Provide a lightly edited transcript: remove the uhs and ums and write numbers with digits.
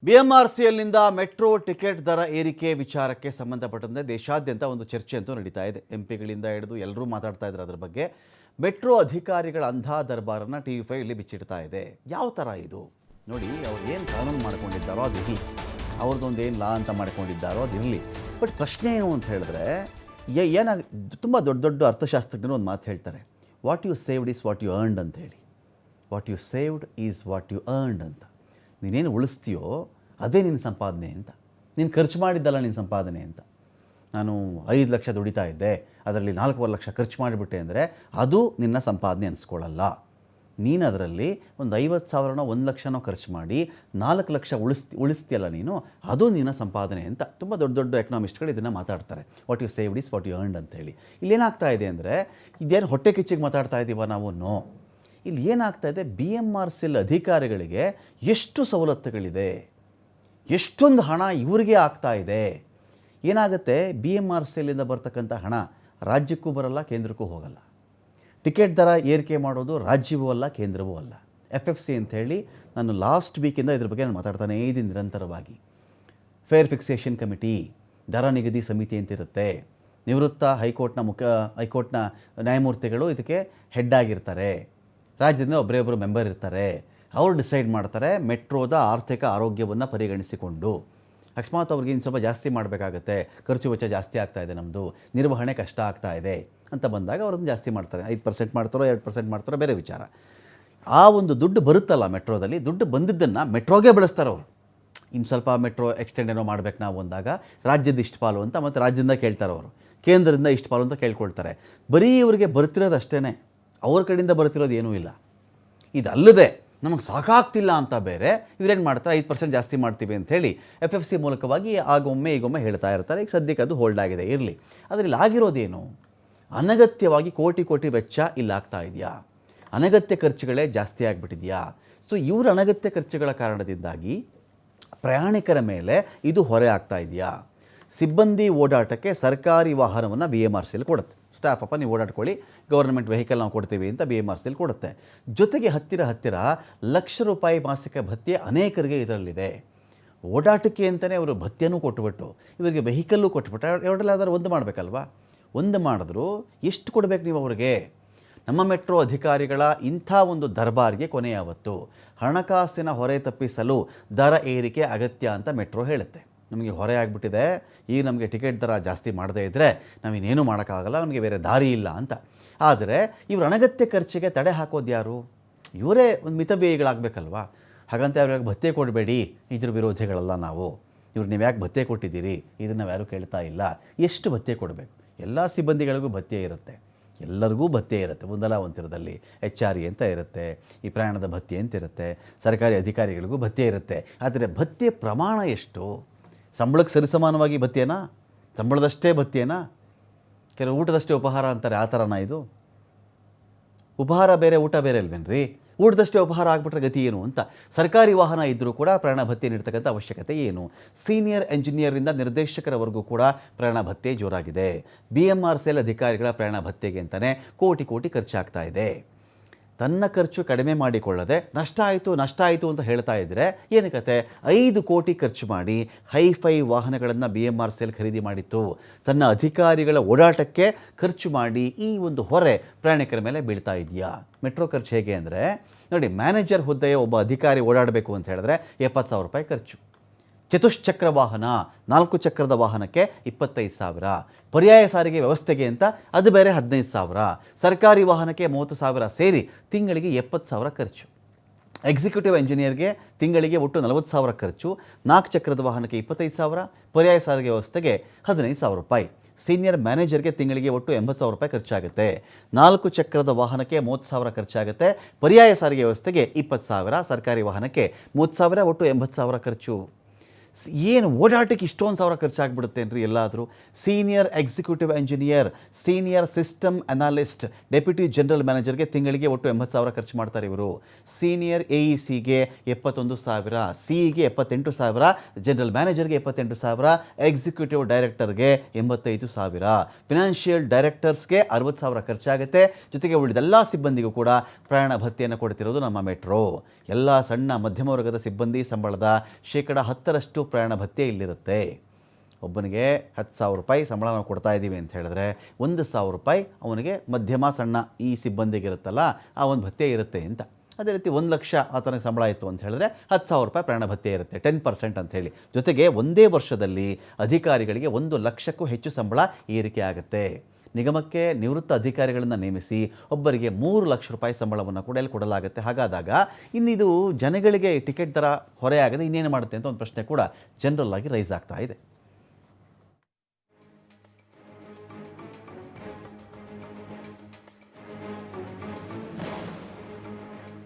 ಬಿಎಂಆರ್ಸಿಎಲ್ನಿಂದ metro ticket ದರ ಏರಿಕೆ ವಿಚಾರಕ್ಕೆ ಸಂಬಂಧಪಟ್ಟಂತೆ ದೇಶಾದ್ಯಂತ ಒಂದು ಚರ್ಚೆ ಅಂತೂ ನಡೀತಾ ಇದೆ. ಎಂಪಿಗಳಿಂದ ಹಿಡಿದು ಎಲ್ಲರೂ ಮಾತಾಡ್ತಾ ಇದ್ದಾರೆ ಅದರ ಬಗ್ಗೆ. ಮೆಟ್ರೋ ಅಧಿಕಾರಿಗಳ ಅಂಧಾ ದರ್ಬಾರನ್ನು TV5 ಇಲ್ಲಿ ಬಿಚ್ಚಿಡ್ತಾ ಇದೆ. ಯಾವ ಥರ ಇದು ನೋಡಿ, ಅವ್ರು ಏನು ಕಾನೂನು ಮಾಡ್ಕೊಂಡಿದ್ದಾರೋ ಅದಿರಲಿ, ಅವ್ರದ್ದೊಂದು ಏನು ಲಾ ಅಂತ ಮಾಡ್ಕೊಂಡಿದ್ದಾರೋ ಅದಿರಲಿ. ಬಟ್ ಪ್ರಶ್ನೆ ಏನು ಅಂತ ಹೇಳಿದ್ರೆ, ಏನಾಗ ತುಂಬ ದೊಡ್ಡ ದೊಡ್ಡ ಅರ್ಥಶಾಸ್ತ್ರಜ್ಞರು ಒಂದು ಮಾತು ಹೇಳ್ತಾರೆ, what you saved is what you earned ಅಂತ ಹೇಳಿ. What you saved is what you earned ಅಂತ. ನೀನೇನು ಉಳಿಸ್ತೀಯೋ ಅದೇ ನಿನ್ನ ಸಂಪಾದನೆ ಅಂತ. ನೀನು ಖರ್ಚು ಮಾಡಿದ್ದಲ್ಲ ನಿನ್ನ ಸಂಪಾದನೆ ಅಂತ. ನಾನು 5 ಲಕ್ಷ ದುಡಿತಾ ಇದ್ದೆ, ಅದರಲ್ಲಿ 4.5 ಲಕ್ಷ ಖರ್ಚು ಮಾಡಿಬಿಟ್ಟೆ ಅಂದರೆ ಅದು ನಿನ್ನ ಸಂಪಾದನೆ ಅನಿಸ್ಕೊಳ್ಳಲ್ಲ. ನೀನು ಅದರಲ್ಲಿ ಒಂದು 50,000ನೋ 1 ಲಕ್ಷನೋ ಖರ್ಚು ಮಾಡಿ 4 ಲಕ್ಷ ಉಳಿಸ್ತೀಯಲ್ಲ ನೀನು, ಅದು ನಿನ್ನ ಸಂಪಾದನೆ ಅಂತ. ತುಂಬ ದೊಡ್ಡ ದೊಡ್ಡ ಎಕನಾಮಿಸ್ಟ್ಗಳು ಇದನ್ನು ಮಾತಾಡ್ತಾರೆ, what you saved is what you earned ಅಂತೇಳಿ. ಇಲ್ಲೇನಾಗ್ತಾ ಇದೆ ಅಂದರೆ, ಇದೇನು ಹೊಟ್ಟೆ ಕಿಚ್ಚಿಗೆ ಮಾತಾಡ್ತಾ ಇದ್ದೀವ ನಾವು? ನೋ. ಇಲ್ಲಿ ಏನಾಗ್ತಾ ಇದೆ, BMRCL ಅಧಿಕಾರಿಗಳಿಗೆ ಎಷ್ಟು ಸವಲತ್ತುಗಳಿದೆ, ಎಷ್ಟೊಂದು ಹಣ ಇವರಿಗೆ ಆಗ್ತಾ ಇದೆ. ಏನಾಗುತ್ತೆ, BMRCLನಿಂದ ಬರ್ತಕ್ಕಂಥ ಹಣ ರಾಜ್ಯಕ್ಕೂ ಬರಲ್ಲ, ಕೇಂದ್ರಕ್ಕೂ ಹೋಗಲ್ಲ. ಟಿಕೆಟ್ ದರ ಏರಿಕೆ ಮಾಡೋದು ರಾಜ್ಯವೂ ಅಲ್ಲ, ಕೇಂದ್ರವೂ ಅಲ್ಲ. FFC ಅಂಥೇಳಿ ನಾನು ಲಾಸ್ಟ್ ವೀಕಿಂದ ಇದ್ರ ಬಗ್ಗೆ ನಾನು ಮಾತಾಡ್ತಾನೇ ಇದ್ದೀನಿ ನಿರಂತರವಾಗಿ. ಫೇರ್ ಫಿಕ್ಸೇಷನ್ ಕಮಿಟಿ, ದರ ನಿಗದಿ ಸಮಿತಿ ಅಂತಿರುತ್ತೆ. ನಿವೃತ್ತ ಹೈಕೋರ್ಟ್ನ ನ್ಯಾಯಮೂರ್ತಿಗಳು ಇದಕ್ಕೆ ಹೆಡ್ ಆಗಿರ್ತಾರೆ. ರಾಜ್ಯದಿಂದ ಒಬ್ಬರೇ ಮೆಂಬರ್ ಇರ್ತಾರೆ. ಅವರು ಡಿಸೈಡ್ ಮಾಡ್ತಾರೆ ಮೆಟ್ರೋದ ಆರ್ಥಿಕ ಆರೋಗ್ಯವನ್ನು ಪರಿಗಣಿಸಿಕೊಂಡು. ಅಕಸ್ಮಾತ್ ಅವ್ರಿಗೆ ಇನ್ನು ಸ್ವಲ್ಪ ಜಾಸ್ತಿ ಮಾಡಬೇಕಾಗತ್ತೆ, ಖರ್ಚು ವೆಚ್ಚ ಜಾಸ್ತಿ ಆಗ್ತಾ ಇದೆ, ನಮ್ಮದು ನಿರ್ವಹಣೆ ಕಷ್ಟ ಆಗ್ತಾ ಇದೆ ಅಂತ ಬಂದಾಗ ಅವ್ರನ್ನ ಜಾಸ್ತಿ ಮಾಡ್ತಾರೆ. 5% ಮಾಡ್ತಾರೋ 2% ಮಾಡ್ತಾರೋ ಬೇರೆ ವಿಚಾರ. ಆ ಒಂದು ದುಡ್ಡು ಬರುತ್ತಲ್ಲ ಮೆಟ್ರೋದಲ್ಲಿ, ದುಡ್ಡು ಬಂದಿದ್ದನ್ನು ಮೆಟ್ರೋಗೆ ಬಳಸ್ತಾರೆ ಅವರು. ಇನ್ನು ಸ್ವಲ್ಪ ಮೆಟ್ರೋ ಎಕ್ಸ್ಟೆಂಡ್ ಏನೋ ಮಾಡ್ಬೇಕು ನಾವು ಅಂದಾಗ ರಾಜ್ಯದ ಇಷ್ಟು ಪಾಲು ಅಂತ, ಮತ್ತು ರಾಜ್ಯದಿಂದ ಕೇಳ್ತಾರೆ ಅವರು, ಕೇಂದ್ರದಿಂದ ಇಷ್ಟು ಪಾಲು ಅಂತ ಕೇಳ್ಕೊಳ್ತಾರೆ. ಬರೀ ಇವರಿಗೆ ಬರ್ತಿರೋದು ಅಷ್ಟೇ, ಅವ್ರ ಕಡೆಯಿಂದ ಬರ್ತಿರೋದು ಏನೂ ಇಲ್ಲ. ಇದಲ್ಲದೆ ನಮಗೆ ಸಾಕಾಗ್ತಿಲ್ಲ ಅಂತ ಬೇರೆ ಇವರೇನು ಮಾಡ್ತಾರೆ, 5% ಜಾಸ್ತಿ ಮಾಡ್ತೀವಿ ಅಂಥೇಳಿ FFC ಮೂಲಕವಾಗಿ ಆಗೊಮ್ಮೆ ಈಗೊಮ್ಮೆ ಹೇಳ್ತಾ ಇರ್ತಾರೆ. ಈಗ ಸದ್ಯಕ್ಕೆ ಅದು ಹೋಲ್ಡ್ ಆಗಿದೆ, ಇರಲಿ. ಅದರಲ್ಲಿ ಆಗಿರೋದೇನು, ಅನಗತ್ಯವಾಗಿ ಕೋಟಿ ವೆಚ್ಚ ಇಲ್ಲಾಗ್ತಾ ಇದೆಯಾ, ಅನಗತ್ಯ ಖರ್ಚುಗಳೇ ಜಾಸ್ತಿ ಆಗಿಬಿಟ್ಟಿದೆಯಾ. ಸೊ ಇವರ ಅನಗತ್ಯ ಖರ್ಚುಗಳ ಕಾರಣದಿಂದಾಗಿ ಪ್ರಯಾಣಿಕರ ಮೇಲೆ ಇದು ಹೊರೆ ಆಗ್ತಾ ಇದೆಯಾ. ಸಿಬ್ಬಂದಿ ಓಡಾಟಕ್ಕೆ ಸರ್ಕಾರಿ ವಾಹನವನ್ನು BMRCL ಕೊಡುತ್ತೆ. ಸ್ಟಾಫ್ ಅಪ್ಪ ನೀವು ಓಡಾಡ್ಕೊಳ್ಳಿ, ಗೌರ್ಮೆಂಟ್ ವೆಹಿಕಲ್ ನಾವು ಕೊಡ್ತೀವಿ ಅಂತ BMRCL ಕೊಡುತ್ತೆ. ಜೊತೆಗೆ ಹತ್ತಿರ ಲಕ್ಷ ರೂಪಾಯಿ ಮಾಸಿಕ ಭತ್ಯೆ ಅನೇಕರಿಗೆ ಇದರಲ್ಲಿದೆ. ಓಡಾಟಕ್ಕೆ ಅಂತಲೇ ಅವರು ಭತ್ಯೆನೂ ಕೊಟ್ಟುಬಿಟ್ಟು ಇವರಿಗೆ ವೆಹಿಕಲ್ಲು ಕೊಟ್ಬಿಟ್ಟು ಎರಡಲ್ಲಾದರೂ ಒಂದು ಮಾಡಬೇಕಲ್ವಾ. ಒಂದು ಮಾಡಿದ್ರು ಎಷ್ಟು ಕೊಡಬೇಕು ನೀವು ಅವ್ರಿಗೆ? ನಮ್ಮ ಮೆಟ್ರೋ ಅಧಿಕಾರಿಗಳ ಇಂಥ ಒಂದು ದರ್ಬಾರ್ಗೆ ಕೊನೆ ಯಾವತ್ತು? ಹಣಕಾಸಿನ ಹೊರೆ ತಪ್ಪಿಸಲು ದರ ಏರಿಕೆ ಅಗತ್ಯ ಅಂತ ಮೆಟ್ರೋ ಹೇಳುತ್ತೆ. ನಮಗೆ ಹೊರೆ ಆಗಿಬಿಟ್ಟಿದೆ, ಈಗ ನಮಗೆ ಟಿಕೆಟ್ ದರ ಜಾಸ್ತಿ ಮಾಡದೇ ಇದ್ದರೆ ನಾವಿನ್ನೇನು ಮಾಡೋಕ್ಕಾಗಲ್ಲ, ನಮಗೆ ಬೇರೆ ದಾರಿ ಇಲ್ಲ ಅಂತ. ಆದರೆ ಇವರು ಅನಗತ್ಯ ಖರ್ಚಿಗೆ ತಡೆ ಹಾಕೋದು ಯಾರು? ಇವರೇ ಒಂದು ಮಿತವ್ಯಯಿಗಳಾಗಬೇಕಲ್ವಾ. ಹಾಗಂತ ಅವ್ರಿಗೆ ಭತ್ಯೆ ಕೊಡಬೇಡಿ, ಇದ್ರ ವಿರೋಧಿಗಳಲ್ಲ ನಾವು. ಇವ್ರು ನೀವು ಯಾಕೆ ಭತ್ಯೆ ಕೊಟ್ಟಿದ್ದೀರಿ ಇದನ್ನು ನಾವು ಯಾರೂ ಕೇಳ್ತಾ ಇಲ್ಲ. ಎಷ್ಟು ಭತ್ಯೆ ಕೊಡಬೇಕು? ಎಲ್ಲ ಸಿಬ್ಬಂದಿಗಳಿಗೂ ಭತ್ಯೆ ಇರುತ್ತೆ, ಎಲ್ಲರಿಗೂ ಭತ್ಯೆ ಇರುತ್ತೆ. ಒಂದಲ್ಲ ಒಂಥರದಲ್ಲಿ HRE ಅಂತ ಇರುತ್ತೆ, ಈ ಪ್ರಯಾಣದ ಭತ್ಯೆ ಅಂತ ಇರುತ್ತೆ, ಸರ್ಕಾರಿ ಅಧಿಕಾರಿಗಳಿಗೂ ಭತ್ಯೆ ಇರುತ್ತೆ. ಆದರೆ ಭತ್ಯೆ ಪ್ರಮಾಣ ಎಷ್ಟು? ಸಂಬಳಕ್ಕೆ ಸರಿಸಮಾನವಾಗಿ ಭತ್ಯೆನಾ? ಸಂಬಳದಷ್ಟೇ ಭತ್ಯೆನಾ? ಕೆಲವು ಊಟದಷ್ಟೇ ಉಪಹಾರ ಅಂತಾರೆ, ಆ ಥರನಾ ಇದು? ಉಪಹಾರ ಬೇರೆ ಊಟ ಬೇರೆ ಅಲ್ವೇನ್ರಿ? ಊಟದಷ್ಟೇ ಉಪಹಾರ ಆಗಿಬಿಟ್ರೆ ಗತಿ ಏನು ಅಂತ. ಸರ್ಕಾರಿ ವಾಹನ ಇದ್ದರೂ ಕೂಡ ಪ್ರಯಾಣ ಭತ್ಯೆ ನೀಡ್ತಕ್ಕಂಥ ಅವಶ್ಯಕತೆ ಏನು? ಸೀನಿಯರ್ ಎಂಜಿನಿಯರಿಂದ ನಿರ್ದೇಶಕರವರೆಗೂ ಕೂಡ ಪ್ರಯಾಣ ಭತ್ಯೆ ಜೋರಾಗಿದೆ. BMRCL ಅಧಿಕಾರಿಗಳ ಪ್ರಯಾಣ ಭತ್ಯೆಗೆ ಅಂತಲೇ ಕೋಟಿ ಖರ್ಚಾಗ್ತಾ ಇದೆ. ತನ್ನ ಖರ್ಚು ಕಡಿಮೆ ಮಾಡಿಕೊಳ್ಳದೆ ನಷ್ಟ ಆಯಿತು ಅಂತ ಹೇಳ್ತಾ ಇದ್ದರೆ ಏನಕ್ಕತೆ? 5 ಕೋಟಿ ಖರ್ಚು ಮಾಡಿ ಹೈಫೈ ವಾಹನಗಳನ್ನು BMRCL ಖರೀದಿ ಮಾಡಿತ್ತು. ತನ್ನ ಅಧಿಕಾರಿಗಳ ಓಡಾಟಕ್ಕೆ ಖರ್ಚು ಮಾಡಿ ಈ ಒಂದು ಹೊರೆ ಪ್ರಯಾಣಿಕರ ಮೇಲೆ ಬೀಳ್ತಾ ಇದೆಯಾ? ಮೆಟ್ರೋ ಖರ್ಚು ಹೇಗೆ ಅಂದರೆ ನೋಡಿ, ಮ್ಯಾನೇಜರ್ ಹುದ್ದೆಯ ಒಬ್ಬ ಅಧಿಕಾರಿ ಓಡಾಡಬೇಕು ಅಂತ ಹೇಳಿದ್ರೆ 70,000 ರೂಪಾಯಿ ಖರ್ಚು. ಚತುಶ್ಚಕ್ರ ವಾಹನ, 4 ಚಕ್ರದ ವಾಹನಕ್ಕೆ 25,000. ಪರ್ಯಾಯ ಸಾರಿಗೆ ವ್ಯವಸ್ಥೆಗೆ ಅಂತ ಅದು ಬೇರೆ 15,000. ಸರ್ಕಾರಿ ವಾಹನಕ್ಕೆ 30,000 ಸೇರಿ ತಿಂಗಳಿಗೆ 70,000 ಖರ್ಚು. ಎಕ್ಸಿಕ್ಯೂಟಿವ್ ಎಂಜಿನಿಯರ್ಗೆ ತಿಂಗಳಿಗೆ ಒಟ್ಟು 40,000 ಖರ್ಚು. 4 ಚಕ್ರದ ವಾಹನಕ್ಕೆ 25,000, ಪರ್ಯಾಯ ಸಾರಿಗೆ ವ್ಯವಸ್ಥೆಗೆ 15,000 ರೂಪಾಯಿ. ಸೀನಿಯರ್ ಮ್ಯಾನೇಜರ್ಗೆ ತಿಂಗಳಿಗೆ ಒಟ್ಟು 80,000 ರೂಪಾಯಿ ಖರ್ಚಾಗುತ್ತೆ. 4 ಚಕ್ರದ ವಾಹನಕ್ಕೆ 30,000 ಖರ್ಚಾಗುತ್ತೆ. ಪರ್ಯಾಯ ಸಾರಿಗೆ ವ್ಯವಸ್ಥೆಗೆ 20,000, ಸರ್ಕಾರಿ ವಾಹನಕ್ಕೆ 30,000, ಒಟ್ಟು 80,000 ಖರ್ಚು. ಏನು ಓಡಾಟಕ್ಕೆ ಇಷ್ಟೊಂದು ಸಾವಿರ ಖರ್ಚಾಗ್ಬಿಡುತ್ತೇನ್ರಿ ಎಲ್ಲಾದರೂ. Senior executive engineer, senior system analyst, deputy general ಮ್ಯಾನೇಜರ್ಗೆ ತಿಂಗಳಿಗೆ ಒಟ್ಟು 80,000 ಖರ್ಚು ಮಾಡ್ತಾರೆ ಇವರು. ಸೀನಿಯರ್ AECಗೆ 71,000, CEಗೆ 78,000, ಜನರಲ್ ಮ್ಯಾನೇಜರ್ಗೆ 78,000, ಎಕ್ಸಿಕ್ಯೂಟಿವ್ ಡೈರೆಕ್ಟರ್ಗೆ 85,000, ಫಿನಾನ್ಷಿಯಲ್ ಡೈರೆಕ್ಟರ್ಸ್ಗೆ 60,000 ಖರ್ಚಾಗುತ್ತೆ. ಜೊತೆಗೆ ಉಳಿದೆಲ್ಲ ಸಿಬ್ಬಂದಿಗೂ ಕೂಡ ಪ್ರಯಾಣ ಭತ್ಯೆಯನ್ನು ಕೊಡ್ತಿರೋದು ನಮ್ಮ ಮೆಟ್ರೋ. ಎಲ್ಲ ಸಣ್ಣ ಮಧ್ಯಮ ವರ್ಗದ ಸಿಬ್ಬಂದಿ ಸಂಬಳದ 10% ಪ್ರಯಾಣ ಭತ್ಯೆ ಇಲ್ಲಿರುತ್ತೆ. ಒಬ್ಬನಿಗೆ 10,000 ರೂಪಾಯಿ ಸಂಬಳ ನಾವು ಕೊಡ್ತಾ ಇದ್ದೀವಿ ಅಂತ ಹೇಳಿದ್ರೆ 1,000 ರೂಪಾಯಿ ಅವನಿಗೆ ಮಧ್ಯಮ ಸಣ್ಣ ಈ ಸಿಬ್ಬಂದಿಗೆ ಇರುತ್ತಲ್ಲ ಆ ಒಂದು ಭತ್ಯೆ ಇರುತ್ತೆ ಅಂತ. ಅದೇ ರೀತಿ 1 ಲಕ್ಷ ಆತನಿಗೆ ಸಂಬಳ ಇತ್ತು ಅಂತ ಹೇಳಿದ್ರೆ 10,000 ರೂಪಾಯಿ ಪ್ರಯಾಣ ಭತ್ಯೆ ಇರುತ್ತೆ, 10% ಅಂತ ಹೇಳಿ. ಜೊತೆಗೆ ಒಂದೇ ವರ್ಷದಲ್ಲಿ ಅಧಿಕಾರಿಗಳಿಗೆ 1 ಲಕ್ಷಕ್ಕೂ ಹೆಚ್ಚು ಸಂಬಳ ಏರಿಕೆ ಆಗುತ್ತೆ. ನಿಗಮಕ್ಕೆ ನಿವೃತ್ತ ಅಧಿಕಾರಿಗಳನ್ನು ನೇಮಿಸಿ ಒಬ್ಬರಿಗೆ 3 ಲಕ್ಷ ರೂಪಾಯಿ ಸಂಬಳವನ್ನು ಕೂಡ ಇಲ್ಲಿ ಕೊಡಲಾಗುತ್ತೆ. ಹಾಗಾದಾಗ ಇನ್ನಿದು ಜನಗಳಿಗೆ ಟಿಕೆಟ್ ದರ ಹೊರೆಯಾಗದೆ ಇನ್ನೇನು ಮಾಡುತ್ತೆ ಅಂತ ಒಂದು ಪ್ರಶ್ನೆ ಕೂಡ ಜನರಲ್ ಆಗಿ ರೈಸ್ ಆಗ್ತಾ ಇದೆ.